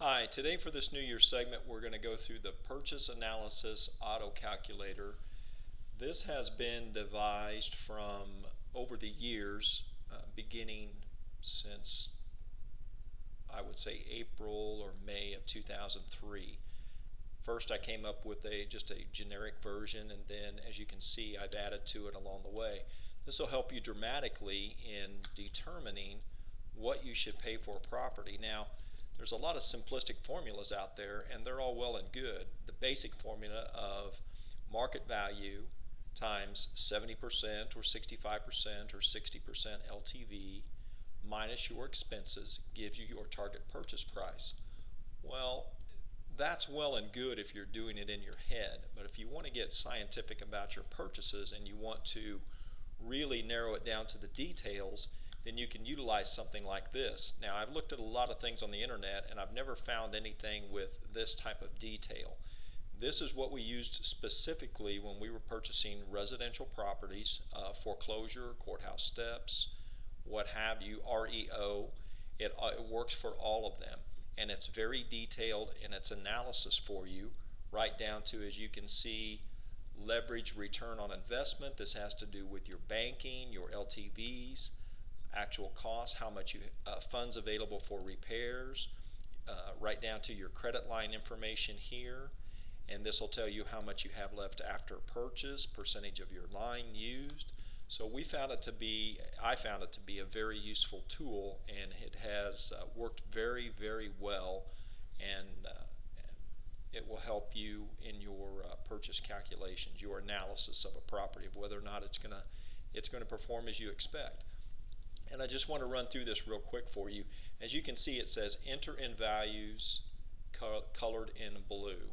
Hi, today for this New Year segment, we're going to go through the Purchase Analysis Auto Calculator. This has been devised from over the years, beginning since I would say April or May of 2003. First, I came up with just a generic version, and then, as you can see, I've added to it along the way. This will help you dramatically in determining what you should pay for a property. Now, there's a lot of simplistic formulas out there, and they're all well and good. The basic formula of market value times 70% or 65% or 60% LTV minus your expenses gives you your target purchase price. Well, that's well and good if you're doing it in your head, but if you want to get scientific about your purchases and you want to really narrow it down to the details, then you can utilize something like this. Now, I've looked at a lot of things on the internet and I've never found anything with this type of detail. This is what we used specifically when we were purchasing residential properties, foreclosure, courthouse steps, what have you, REO. It works for all of them, and it's very detailed in its analysis for you, right down to, as you can see, leverage return on investment. This has to do with your banking, your LTVs, actual costs, how much funds available for repairs, right down to your credit line information here, and this will tell you how much you have left after purchase, percentage of your line used. So I found it to be a very useful tool, and it has worked very, very well, and it will help you in your purchase calculations, your analysis of a property, of whether or not it's going to perform as you expect. And I just want to run through this real quick for you. As you can see, it says enter in values colored in blue.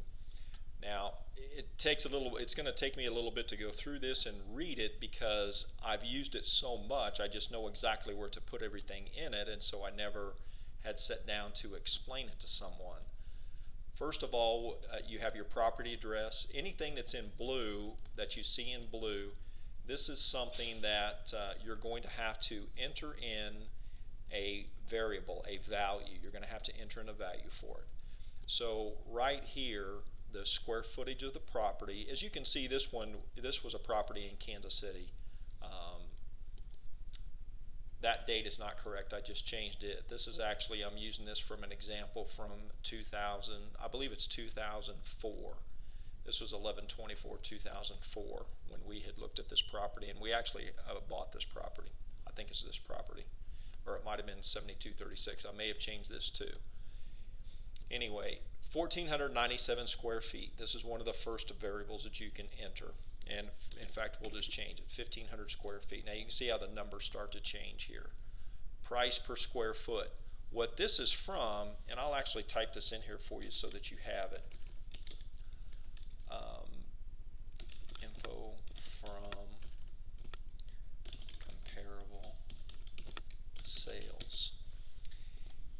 Now, it's going to take me a little bit to go through this and read it because I've used it so much. I just know exactly where to put everything in it, and so I never had sat down to explain it to someone. First of all, you have your property address. Anything that's in blue, that you see in blue, this is something that you're going to have to enter in a variable, a value. You're going to have to enter in a value for it. So right here, the square footage of the property, as you can see, this was a property in Kansas City. That date is not correct. I just changed it. This is actually, I'm using this from an example from 2000, I believe it's 2004. This was 11/24/2004 when we had looked at this property, and we actually bought this property. I think it's this property, or it might have been 7236. I may have changed this too. Anyway, 1,497 square feet. This is one of the first variables that you can enter, and in fact, we'll just change it. 1,500 square feet. Now you can see how the numbers start to change here. Price per square foot. What this is from, and I'll actually type this in here for you so that you have it. Info from comparable sales.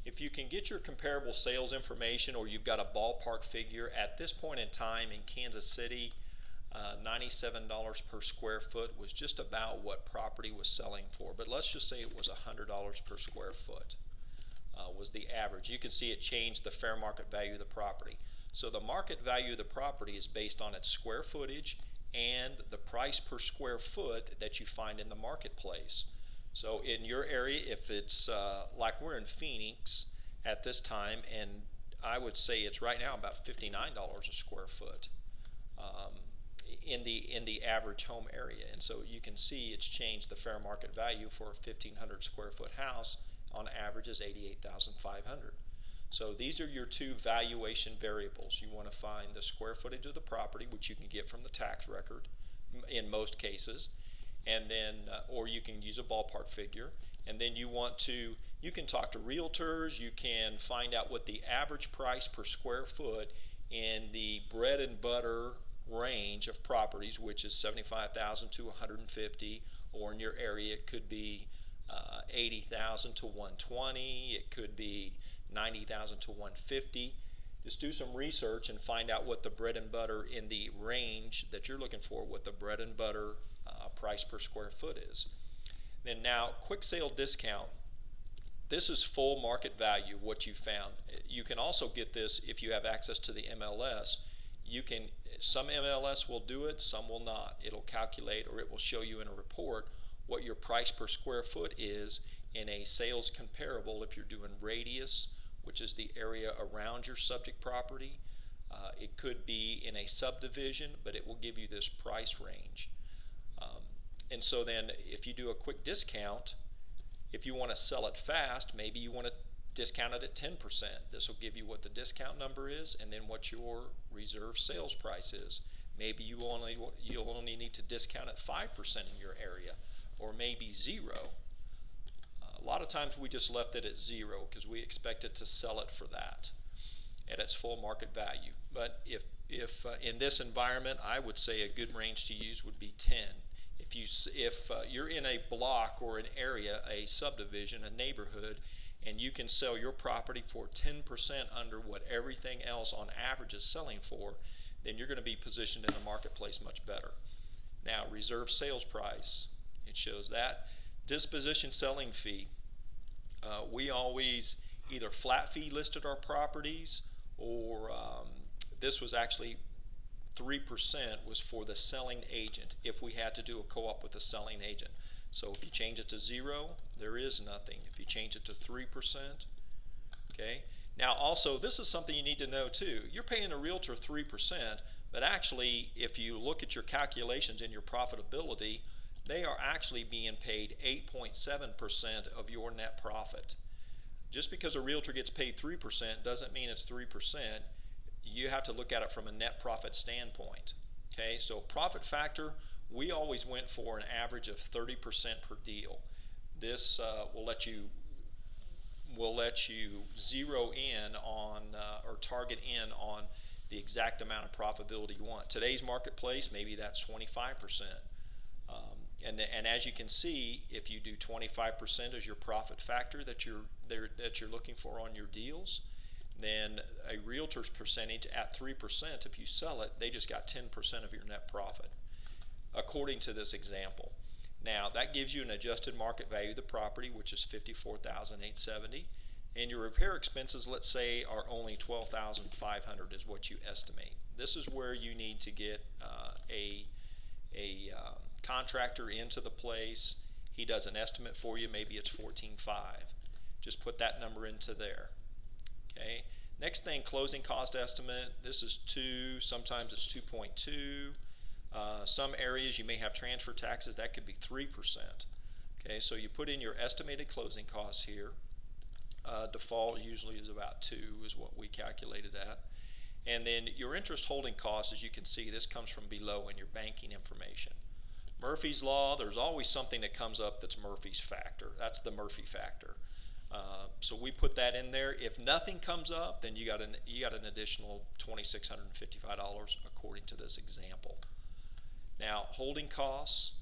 If you can get your comparable sales information, or you've got a ballpark figure, at this point in time in Kansas City, $97 per square foot was just about what property was selling for. But let's just say it was $100 per square foot was the average. You can see it changed the fair market value of the property. So the market value of the property is based on its square footage and the price per square foot that you find in the marketplace. So in your area, if it's like we're in Phoenix at this time, and I would say it's right now about $59 a square foot in the average home area. And so you can see it's changed the fair market value for a 1,500 square foot house on average is $88,500. So these are your two valuation variables. You want to find the square footage of the property, which you can get from the tax record in most cases, and then or you can use a ballpark figure, and then you can talk to realtors. You can find out what the average price per square foot in the bread and butter range of properties, which is $75,000 to $150,000, or in your area it could be $80,000 to $120,000. It could be $90,000 to $150,000. Just do some research and find out what the bread and butter in the range that you're looking for, what the bread and butter price per square foot is. Then now, quick sale discount. This is full market value, what you found. You can also get this if you have access to the MLS. Some MLS will do it, some will not. It'll calculate, or it will show you in a report what your price per square foot is in a sales comparable if you're doing radius, which is the area around your subject property. It could be in a subdivision, but it will give you this price range. And so then if you do a quick discount, if you want to sell it fast, maybe you want to discount it at 10%. This will give you what the discount number is and then what your reserve sales price is. Maybe you'll only need to discount at 5% in your area, or maybe 0. A lot of times we just left it at 0 because we expect it to sell it for that at its full market value. But if in this environment, I would say a good range to use would be 10. If you're in a block or an area, a subdivision, a neighborhood, and you can sell your property for 10% under what everything else on average is selling for, then you're going to be positioned in the marketplace much better. Now, reserve sales price, it shows that. Disposition selling fee. We always either flat fee listed our properties, or this was actually 3% was for the selling agent if we had to do a co-op with a selling agent. So if you change it to 0, there is nothing. If you change it to 3%, okay. Now also, this is something you need to know too. You're paying a realtor 3%, but actually if you look at your calculations and your profitability, they are actually being paid 8.7% of your net profit. Just because a realtor gets paid 3% doesn't mean it's 3%. You have to look at it from a net profit standpoint. Okay, so profit factor, we always went for an average of 30% per deal. This will let you zero in on or target in on the exact amount of profitability you want. Today's marketplace, maybe that's 25%. And as you can see, if you do 25% as your profit factor that you're looking for on your deals, then a realtor's percentage at 3%, if you sell it, they just got 10% of your net profit, according to this example. Now, that gives you an adjusted market value of the property, which is $54,870, and your repair expenses, let's say, are only $12,500 is what you estimate. This is where you need to get a contractor into the place. He does an estimate for you. Maybe it's $14,500. Just put that number into there. Okay. Next thing, closing cost estimate. This is 2. Sometimes it's 2.2. Some areas you may have transfer taxes. That could be 3%. Okay. So you put in your estimated closing costs here. Default usually is about 2 is what we calculated at. And then your interest holding costs, as you can see, this comes from below in your banking information. Murphy's Law, there's always something that comes up that's Murphy's factor. That's the Murphy factor. So we put that in there. If nothing comes up, then you got an additional $2,655 according to this example. Now, holding costs.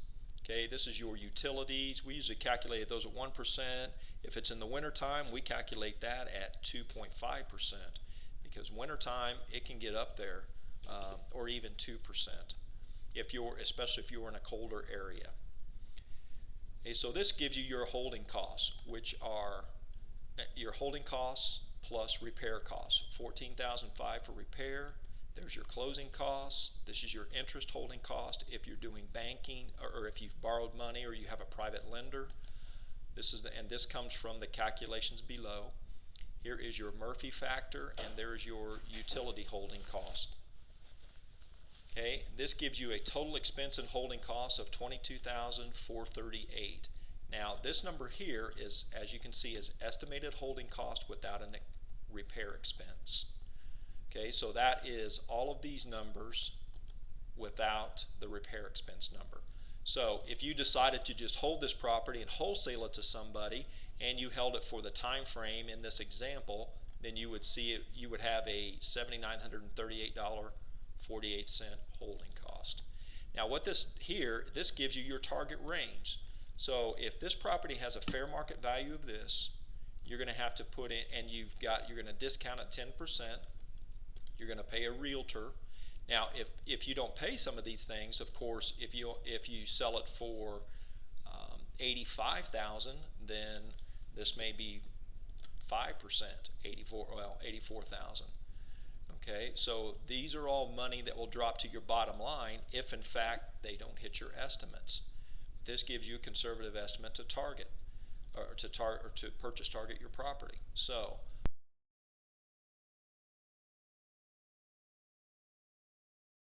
Okay, this is your utilities. We usually calculate those at 1%. If it's in the wintertime, we calculate that at 2.5%, because wintertime it can get up there, or even 2%. Especially if you're in a colder area. Okay, so this gives you your holding costs, which are your holding costs plus repair costs. $14,500 for repair. There's your closing costs. This is your interest holding cost if you're doing banking, or if you've borrowed money or you have a private lender. And this comes from the calculations below. Here is your Murphy factor, and there's your utility holding cost. Okay, this gives you a total expense and holding costs of $22,438. Now, this number here is, as you can see, is estimated holding cost without a repair expense. Okay, so that is all of these numbers without the repair expense number. So if you decided to just hold this property and wholesale it to somebody, and you held it for the time frame in this example, then you would see it, you would have a $7,938.48 holding cost. Now what this gives you your target range. So if this property has a fair market value of this, you're going to have to put in, and you're going to discount at 10%. You're going to pay a realtor. Now if you don't pay some of these things, of course, if you sell it for $85,000, then this may be 5%, 84,000. Okay, so these are all money that will drop to your bottom line if in fact they don't hit your estimates. This gives you a conservative estimate to target, or to purchase target your property. So